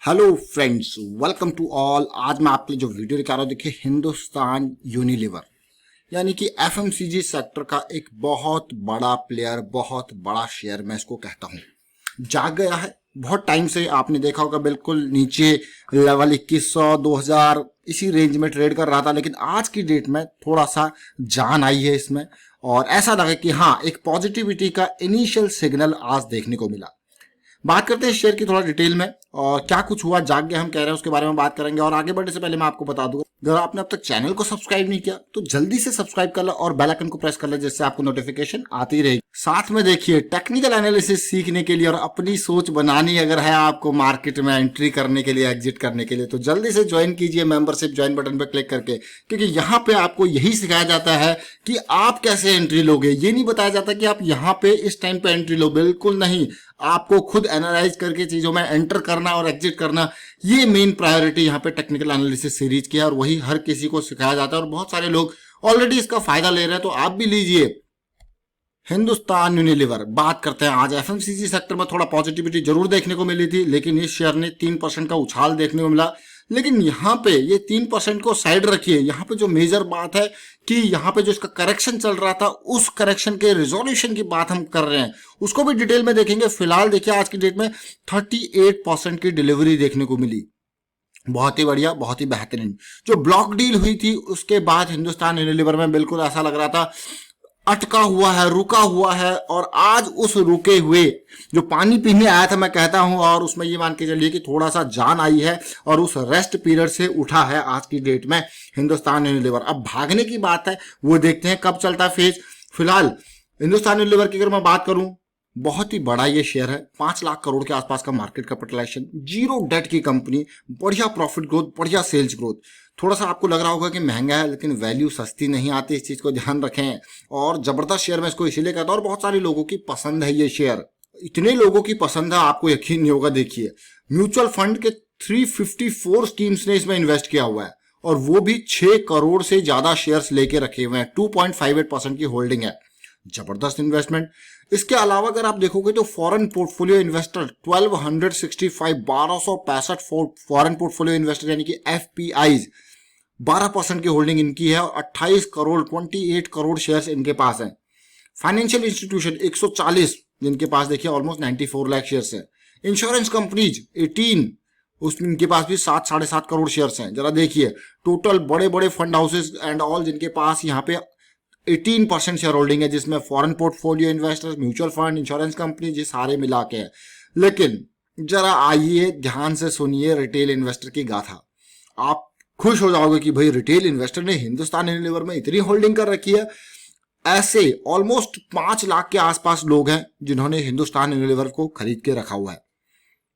Hello friends, welcome to all. आज मैं आपके लिए जो वीडियो दिखा रहा हूँ, देखिए हिंदुस्तान यूनिलीवर यानी कि एफएमसीजी सेक्टर का एक बहुत बड़ा प्लेयर, बहुत बड़ा शेयर मैं इसको कहता हूँ। जाग गया है बहुत टाइम से, आपने देखा होगा बिल्कुल नीचे लेवल 2100 2000 इसी रेंज में ट्रेड कर रहा था, लेकिन आज की डेट में थोड़ा सा जान आई है इसमें और ऐसा लगा कि हाँ, एक पॉजिटिविटी का इनिशियल सिग्नल आज देखने को मिला। बात करते हैं शेयर की थोड़ा डिटेल में और क्या कुछ हुआ, जाग गया हम कह रहे हैं, उसके बारे में बात करेंगे। और आगे बढ़ने से पहले मैं आपको बता दूंगा, अगर आपने अब तक चैनल को सब्सक्राइब नहीं किया तो जल्दी से सब्सक्राइब कर लो और बेल आइकन को प्रेस कर ले, जिससे आपको नोटिफिकेशन आती रहेगी। साथ में देखिए टेक्निकल एनालिसिस सीखने के लिए और अपनी सोच बनानी अगर है आपको मार्केट में एंट्री करने के लिए, एग्जिट करने के लिए, तो जल्दी से ज्वाइन कीजिए मेंबरशिप ज्वाइन बटन पर क्लिक करके, क्योंकि यहाँ पे आपको यही सिखाया जाता है कि आप कैसे एंट्री लोगे। ये नहीं बताया जाता कि आप यहाँ पे इस टाइम पे एंट्री लो, बिल्कुल नहीं। आपको खुद एनालाइज करके चीजों में एंटर करना और एग्जिट करना, ये मेन प्रायोरिटी यहाँ पे टेक्निकल एनालिसिस सीरीज की है और वही हर किसी को सिखाया जाता है और बहुत सारे लोग ऑलरेडी इसका फायदा ले रहे हैं, तो आप भी लीजिए। हिंदुस्तान यूनिलीवर बात करते हैं। आज एफएमसीजी सेक्टर में थोड़ा पॉजिटिविटी जरूर देखने को मिली थी, लेकिन इस शेयर ने 3% का उछाल देखने को मिला। लेकिन यहाँ पे ये 3% को साइड रखिए, यहाँ पे जो मेजर बात है कि यहाँ पे जो इसका करेक्शन चल रहा था, उस करेक्शन के रिजोल्यूशन की बात हम कर रहे हैं, उसको भी डिटेल में देखेंगे। फिलहाल देखिए आज की डेट में 38% की डिलीवरी देखने को मिली, बहुत ही बढ़िया, बहुत ही बेहतरीन। जो ब्लॉक डील हुई थी उसके बाद हिंदुस्तान यूनिलीवर में बिल्कुल ऐसा लग रहा था अटका हुआ है, रुका हुआ है, और आज उस रुके हुए जो पानी पीने आया था मैं कहता हूं, और उसमें ये मान के चलिए कि थोड़ा सा जान आई है और उस रेस्ट पीरियड से उठा है आज की डेट में हिंदुस्तान यूनिलीवर। अब भागने की बात है, वो देखते हैं कब चलता है फेज। फिलहाल हिंदुस्तान यूनिलीवर की अगर मैं बात करूं, बहुत ही बड़ा ये शेयर है, 5 लाख करोड़ के आसपास का मार्केट कैपिटलाइजेशन, जीरो डेट की कंपनी, बढ़िया प्रॉफिट ग्रोथ, बढ़िया सेल्स ग्रोथ। थोड़ा सा आपको लग रहा होगा कि महंगा है, लेकिन वैल्यू सस्ती नहीं आती, इस चीज को ध्यान रखें। और जबरदस्त शेयर में इसको इसीलिए कहता हूं, और बहुत सारे लोगों की पसंद है ये शेयर, इतने लोगों की पसंद है आपको यकीन नहीं होगा। देखिए म्यूचुअल फंड के 354 स्कीम्स ने इसमें इन्वेस्ट किया हुआ है और वो भी 6 करोड़ से ज्यादा शेयर्स लेके रखे हुए हैं, 2.58% की होल्डिंग है, जबरदस्त इन्वेस्टमेंट। इसके अलावा अगर आप देखोगे तो foreign portfolio investor 1265 foreign portfolio investor यानी कि एफपीआईज 12% की होल्डिंग इनकी है और 28 करोड़ शेयर्स इनके पास हैं। फाइनेंशियल इंस्टीट्यूशन 140 जिनके पास देखिए ऑलमोस्ट 94 लाख शेयर्स हैं। इंश्योरेंस कंपनीज 18, उसमें इनके पास भी 7-7.5 करोड़ शेयर्स हैं। जरा देखिए टोटल बड़े बड़े फंड हाउसेस एंड ऑल जिनके पास यहाँ पे 18% शेयर होल्डिंग है, जिसमें foreign portfolio investors, mutual fund, insurance company, ये सारे मिला के हैं। लेकिन जरा आइए ध्यान से सुनिए रिटेल इन्वेस्टर की गाथा। आप खुश हो जाओगे कि भाई रिटेल इन्वेस्टर ने हिंदुस्तान यूनिलीवर में इतनी होल्डिंग कर रखी है। ऐसे ऑलमोस्ट 5 लाख के आसपास लोग हैं जिन्होंने हिंदुस्तान यूनिलीवर को खरीद के रखा हुआ है।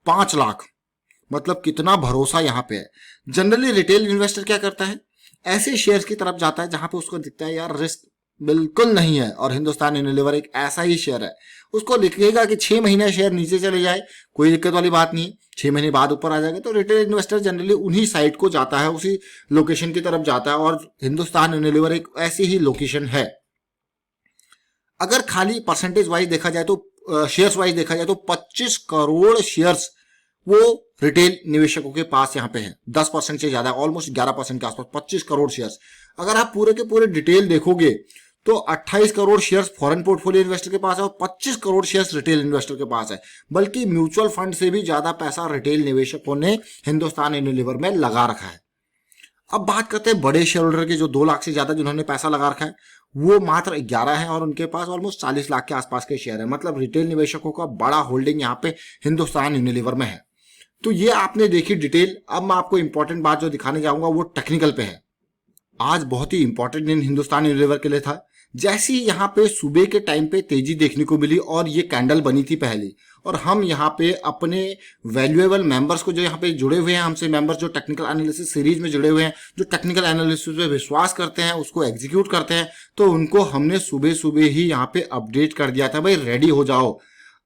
5 लाख मतलब कितना भरोसा यहाँ पे है। जनरली रिटेल इन्वेस्टर क्या करता है, ऐसे शेयर्स की तरफ जाता है जहां पे उसको दिखता है यार रिस्क बिल्कुल नहीं है, और हिंदुस्तान यूनिलीवर एक ऐसा ही शेयर है। उसको दिखेगा कि 6 महीने शेयर नीचे चले जाए, कोई दिक्कत वाली बात नहीं, 6 महीने बाद ऊपर आ जाएगा, तो रिटेल इन्वेस्टर जनरली उन्हीं साइट को जाता है, उसी लोकेशन की तरफ जाता है, और हिंदुस्तान यूनिलीवर एक ऐसी ही लोकेशन है। अगर खाली परसेंटेज वाइज देखा जाए तो शेयर्स वाइज देखा जाए तो 25 करोड़ शेयर्स वो रिटेल निवेशकों के पास यहाँ पे है, 10% से ज्यादा, ऑलमोस्ट 11% के आसपास 25 करोड़ शेयर्स। अगर आप पूरे के पूरे डिटेल देखोगे तो 28 crore shares foreign portfolio investor के पास है और 25 करोड़ शेयर्स रिटेल इन्वेस्टर के पास है। बल्कि म्यूचुअल फंड से भी ज्यादा पैसा रिटेल निवेशकों ने हिंदुस्तान यूनिलीवर में लगा रखा है। अब बात करते हैं बड़े शेयर होल्डर की, जो 2 लाख से ज्यादा जिन्होंने पैसा लगा रखा है, वो मात्र 11 है और उनके पास ऑलमोस्ट 40 लाख के आसपास के शेयर है। मतलब रिटेल निवेशकों का बड़ा होल्डिंग यहाँ पे हिंदुस्तान यूनिलीवर में है। तो ये आपने देखी डिटेल। अब मैं आपको इंपॉर्टेंट बात जो दिखाने जाऊंगा वो टेक्निकल पे है। आज बहुत ही इंपॉर्टेंट दिन हिंदुस्तान यूनिलीवर के लिए था। जैसे ही यहाँ पे सुबह के टाइम पे तेजी देखने को मिली और ये कैंडल बनी थी पहली, और हम यहाँ पे अपने वैल्यूएबल मेंबर्स को जो यहाँ पे जुड़े हुए हैं हमसे, मेंबर्स जो टेक्निकल एनालिसिस सीरीज में जुड़े हुए हैं, जो टेक्निकल एनालिसिस पे विश्वास करते हैं, उसको एग्जीक्यूट करते हैं, तो उनको हमने सुबह सुबह ही यहाँ पे अपडेट कर दिया था, भाई रेडी हो जाओ।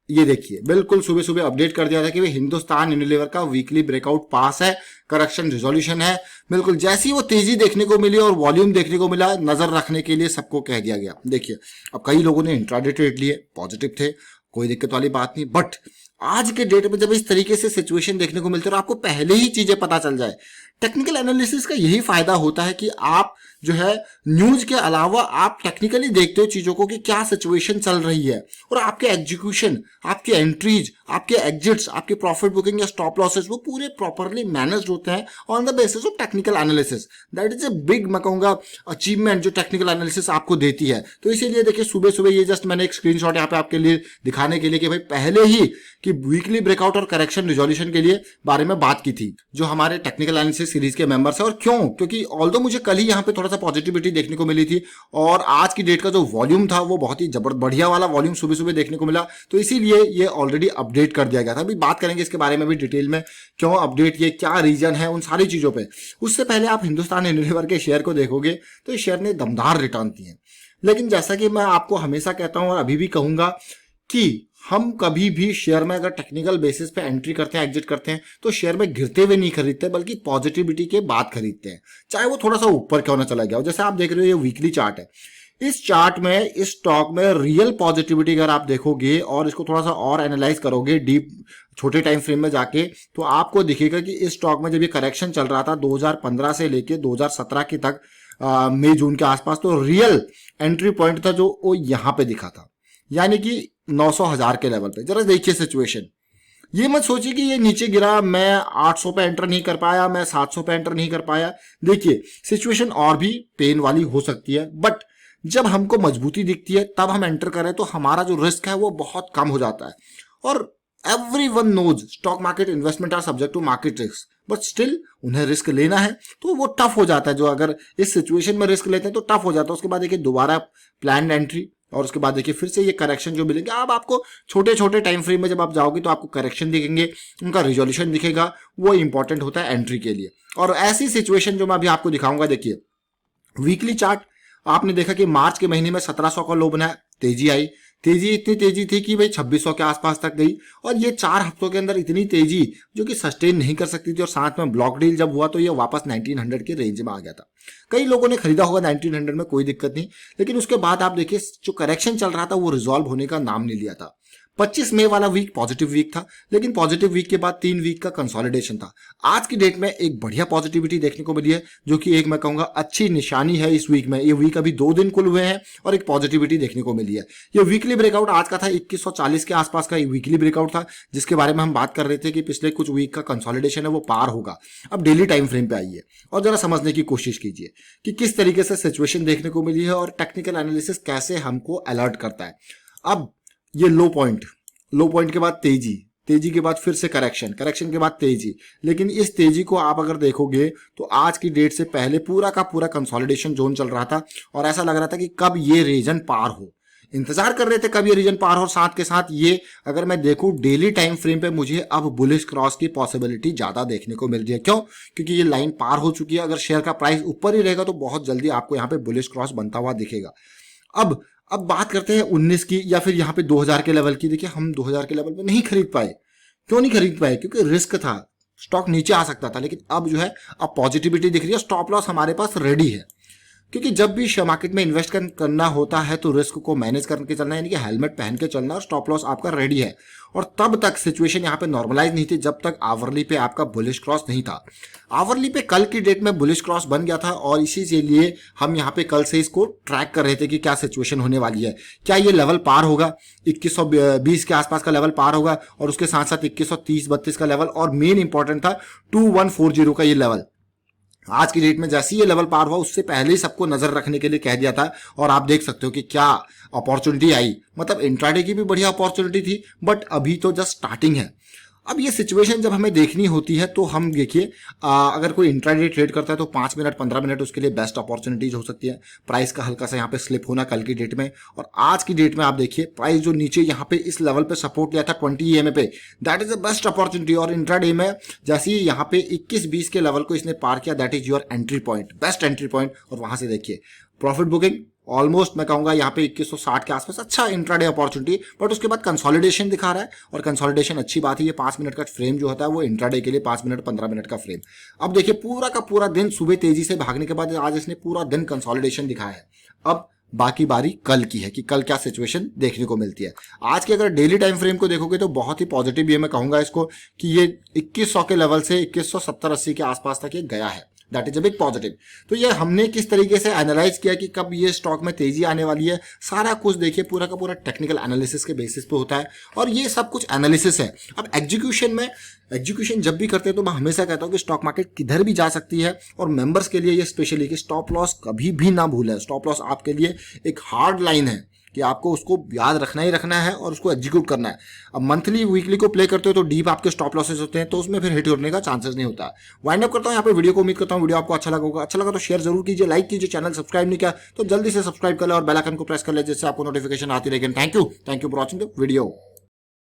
ये देखिए बिल्कुल सुबह सुबह अपडेट कर दिया था कि भाई हिंदुस्तान यूनिलीवर का वीकली ब्रेकआउट पास है, करेक्शन रिजोल्यूशन है। बिल्कुल जैसी वो तेजी देखने को मिली और वॉल्यूम देखने को मिला, नजर रखने के लिए सबको कह दिया गया। देखिए अब कई लोगों ने इंट्राडे ट्रेड लिए, पॉजिटिव थे, कोई दिक्कत वाली बात नहीं, बट आज के डेट में जब इस तरीके से सिचुएशन देखने को मिलती है और आपको पहले ही चीजें पता चल जाए, टेक्निकल एनालिसिस का यही फायदा होता है कि आप जो है न्यूज के अलावा आप टेक्निकली देखते हो चीजों को कि क्या सिचुएशन चल रही है, और आपके एग्जीक्यूशन, आपके एंट्रीज, आपके एग्जिट्स, आपके प्रॉफिट बुकिंग या स्टॉप लॉसेस वो पूरे प्रॉपरली मैनेज्ड होते हैं on the basis of technical analysis. That is a big, मैं कहूंगा, अचीवमेंट जो टेक्निकल एनालिसिस आपको देती है। तो इसीलिए देखिए सुबह सुबह ये जस्ट मैंने एक स्क्रीनशॉट यहाँ पे आपके लिए दिखाने के लिए कि भाई पहले ही कि वीकली ब्रेकआउट और करेक्शन रिजोल्यूशन के लिए बारे में बात की थी जो हमारे टेक्निकल एनालिसिस सीरीज के मेंबर्स हैं। और क्यों? क्योंकि ऑल्दो मुझे कल ही यहाँ पे थोड़ा सा पॉजिटिविटी देखने को मिली थी और आज की डेट का जो वॉल्यूम था वो बहुत ही बढ़िया वाला वॉल्यूम सुबह सुबह देखने को मिला, तो इसीलिए ये ऑलरेडी अपडेट कर दिया गया था। अभी बात करेंगे इसके बारे में भी डिटेल में, क्यों अपडेट, ये क्या रीजन है, उन सारी चीजों पे। उससे पहले आप हिंदुस्तान यूनिलीवर के शेयर को देखोगे तो इस शेयर ने दमदार रिटर्न दिए, लेकिन जैसा कि मैं आपको हमेशा कहता हूं और अभी भी कहूंगा कि हम कभी भी शेयर में अगर टेक्निकल बेसिस पे एंट्री करते हैं, एग्जिट करते हैं, तो शेयर में गिरते हुए नहीं खरीदते बल्कि पॉजिटिविटी के बाद खरीदते हैं, चाहे वो थोड़ा सा ऊपर क्यों ना चला गया हो। जैसे आप देख रहे हो ये वीकली चार्ट है, इस चार्ट में इस स्टॉक में रियल पॉजिटिविटी अगर आप देखोगे और इसको थोड़ा सा और एनालाइज करोगे डीप छोटे टाइम फ्रेम में जाके, तो आपको दिखेगा कि इस स्टॉक में जब ये करेक्शन चल रहा था 2015 से लेके 2017 के तक मई जून के आसपास, तो रियल एंट्री पॉइंट था जो वो यहां पे दिखा था, यानी कि 900,000 के लेवल पे। जरा देखिए सिचुएशन, ये मत सोचिए कि ये नीचे गिरा, मैं 800 पे एंटर नहीं कर पाया, मैं 700 पे एंटर नहीं कर पाया। देखिए सिचुएशन और भी पेन वाली हो सकती है, बट जब हमको मजबूती दिखती है तब हम एंटर करें तो हमारा जो रिस्क है वो बहुत कम हो जाता है। और everyone knows stock market investment are subject to market risk, but still उन्हें रिस्क लेना है तो वो टफ हो जाता है। जो अगर इस सिचुएशन में रिस्क लेते हैं तो टफ हो जाता है। उसके बाद देखिए दोबारा प्लान एंट्री, और उसके बाद देखिए फिर से ये करेक्शन जो मिलेंगे। अब आपको छोटे छोटे टाइम फ्रेम में जब आप जाओगे तो आपको करेक्शन दिखेंगे, उनका रिजोल्यूशन दिखेगा, वो इंपॉर्टेंट होता है एंट्री के लिए। और ऐसी सिचुएशन जो मैं अभी आपको दिखाऊंगा, देखिए वीकली चार्ट आपने देखा कि मार्च के महीने में 1700 का लो बनाया, तेजी आई, तेजी इतनी तेजी थी कि भाई 2600 के आसपास तक गई, और ये 4 हफ्तों के अंदर इतनी तेजी जो कि सस्टेन नहीं कर सकती थी, और साथ में ब्लॉक डील जब हुआ तो ये वापस 1900 के रेंज में आ गया था। कई लोगों ने खरीदा होगा 1900 में, कोई दिक्कत नहीं, लेकिन उसके बाद आप देखिए जो करेक्शन चल रहा था वो रिजॉल्व होने का नाम नहीं लिया था। 25 मई वाला वीक पॉजिटिव वीक था, लेकिन पॉजिटिव वीक के बाद 3 वीक का कंसोलिडेशन था। आज की डेट में एक बढ़िया पॉजिटिविटी देखने को मिली है, जो कि एक मैं कहूंगा अच्छी निशानी है इस वीक में। ये वीक अभी 2 दिन कुल हुए हैं और एक पॉजिटिविटी देखने को मिली है। ये वीकली ब्रेकआउट आज का था 2140 के आसपास का वीकली ब्रेकआउट था, जिसके बारे में हम बात कर रहे थे कि पिछले कुछ वीक का कंसोलिडेशन है वो पार होगा। अब डेली टाइम फ्रेम पे आइए और जरा समझने की कोशिश कीजिए कि किस तरीके से सिचुएशन देखने को मिली है और टेक्निकल एनालिसिस कैसे हमको अलर्ट करता है। अब ये लो पॉइंट के बाद तेजी के बाद फिर से करेक्शन के बाद तेजी, लेकिन इस तेजी को आप अगर देखोगे तो आज की डेट से पहले पूरा का पूरा कंसोलिडेशन जोन चल रहा था, और ऐसा लग रहा था कि कब ये रीजन पार हो, इंतजार कर रहे थे कब ये रीजन पार हो। साथ के साथ ये अगर मैं देखूं डेली टाइम फ्रेम पे, मुझे अब बुलिश क्रॉस की पॉसिबिलिटी ज्यादा देखने को मिल रही है। क्यों? क्योंकि ये लाइन पार हो चुकी है। अगर शेयर का प्राइस ऊपर ही रहेगा तो बहुत जल्दी आपको यहाँ पे बुलिश क्रॉस बनता हुआ दिखेगा। अब बात करते हैं 19 की या फिर यहाँ पे 2000 के लेवल की। देखिए हम 2000 के लेवल पे नहीं खरीद पाए। क्यों नहीं खरीद पाए? क्योंकि रिस्क था, स्टॉक नीचे आ सकता था। लेकिन अब जो है अब पॉजिटिविटी दिख रही है, स्टॉप लॉस हमारे पास रेडी है। क्योंकि जब भी शेयर मार्केट में इन्वेस्ट करना होता है तो रिस्क को मैनेज करके चलना है, यानी कि हेलमेट पहन के चलना, और स्टॉप लॉस आपका रेडी है। और तब तक सिचुएशन यहाँ पे नॉर्मलाइज नहीं थी जब तक आवरली पे आपका बुलिश क्रॉस नहीं था। आवरली पे कल की डेट में बुलिश क्रॉस बन गया था, और इसी के लिए हम यहाँ पे कल से इसको ट्रैक कर रहे थे कि क्या सिचुएशन होने वाली है। क्या ये लेवल पार होगा, 2120 के आसपास का लेवल पार होगा, और उसके साथ साथ 2130-32 का लेवल, और मेन इंपॉर्टेंट था 2140 का ये लेवल। आज की डेट में जैसे ये लेवल पार हुआ उससे पहले ही सबको नजर रखने के लिए कह दिया था, और आप देख सकते हो कि क्या अपॉर्चुनिटी आई। मतलब इंट्राडे की भी बढ़िया अपॉर्चुनिटी थी, बट अभी तो जस्ट स्टार्टिंग है। अब ये सिचुएशन जब हमें देखनी होती है तो हम देखिए अगर कोई इंट्राडे ट्रेड करता है तो 5 मिनट 15 मिनट उसके लिए बेस्ट अपॉर्चुनिटीज हो सकती है। प्राइस का हल्का सा यहाँ पे स्लिप होना कल की डेट में, और आज की डेट में आप देखिए प्राइस जो नीचे यहाँ पे इस लेवल पे सपोर्ट लिया था 20 EMA पे, that is the best opportunity. और इंट्राडे में जैसे ही यहाँ पे 21-20 के लेवल को इसने पार किया, that is your entry point, best entry point. और वहां से देखिए प्रॉफिट बुकिंग ऑलमोस्ट मैं कहूंगा यहाँ पे 2160 के आसपास, अच्छा इंट्राडे अपॉर्चुनिटी। बट उसके बाद कंसोलिडेशन दिखा रहा है, और कंसोलिडेशन अच्छी बात है। ये 5 मिनट का फ्रेम जो होता है वो इंट्राडे के लिए 5 मिनट 15 मिनट का फ्रेम। अब देखिए पूरा का पूरा दिन सुबह तेजी से भागने के बाद आज इसने पूरा दिन कंसोलिडेशन दिखाया है। अब बाकी बारी कल की है कि कल क्या सिचुएशन देखने को मिलती है। आज के अगर डेली टाइम फ्रेम को देखोगे तो बहुत ही पॉजिटिव ये मैं कहूंगा इसको कि ये 2100 के लेवल से 2170-80 के आसपास तक ये गया है। That is a big positive. तो ये हमने किस तरीके से एनालाइज किया कि कब ये स्टॉक में तेजी आने वाली है, सारा कुछ देखिए पूरा का पूरा टेक्निकल एनालिसिस के बेसिस पे होता है और ये सब कुछ एनालिसिस है। अब एग्जीक्यूशन जब भी करते हैं तो मैं हमेशा कहता हूं कि स्टॉक मार्केट किधर भी जा सकती है और मेंबर्स के लिए ये स्पेशली कि स्टॉप लॉस कभी भी ना भूलें। स्टॉप लॉस आपके लिए एक हार्ड लाइन है कि आपको उसको याद रखना ही रखना है और उसको एग्जीक्यूट करना है। अब मंथली वीकली को प्ले करते हो तो डीप आपके स्टॉप लॉसेस होते हैं, तो उसमें फिर हिट करने का चांसेस नहीं होता। वाइंड अप करता हूं यहाँ पे वीडियो को। उम्मीद करता हूं वीडियो आपको अच्छा लगा होगा। अच्छा लगा तो शेयर जरूर कीजिए, लाइक कीजिए, चैनल सब्सक्राइब नहीं किया तो जल्दी से सब्सक्राइब कर ले और बेल आइकन को प्रेस कर ले जिससे आपको नोटिफिकेशन आती रहेगी। Thank you for watching the video.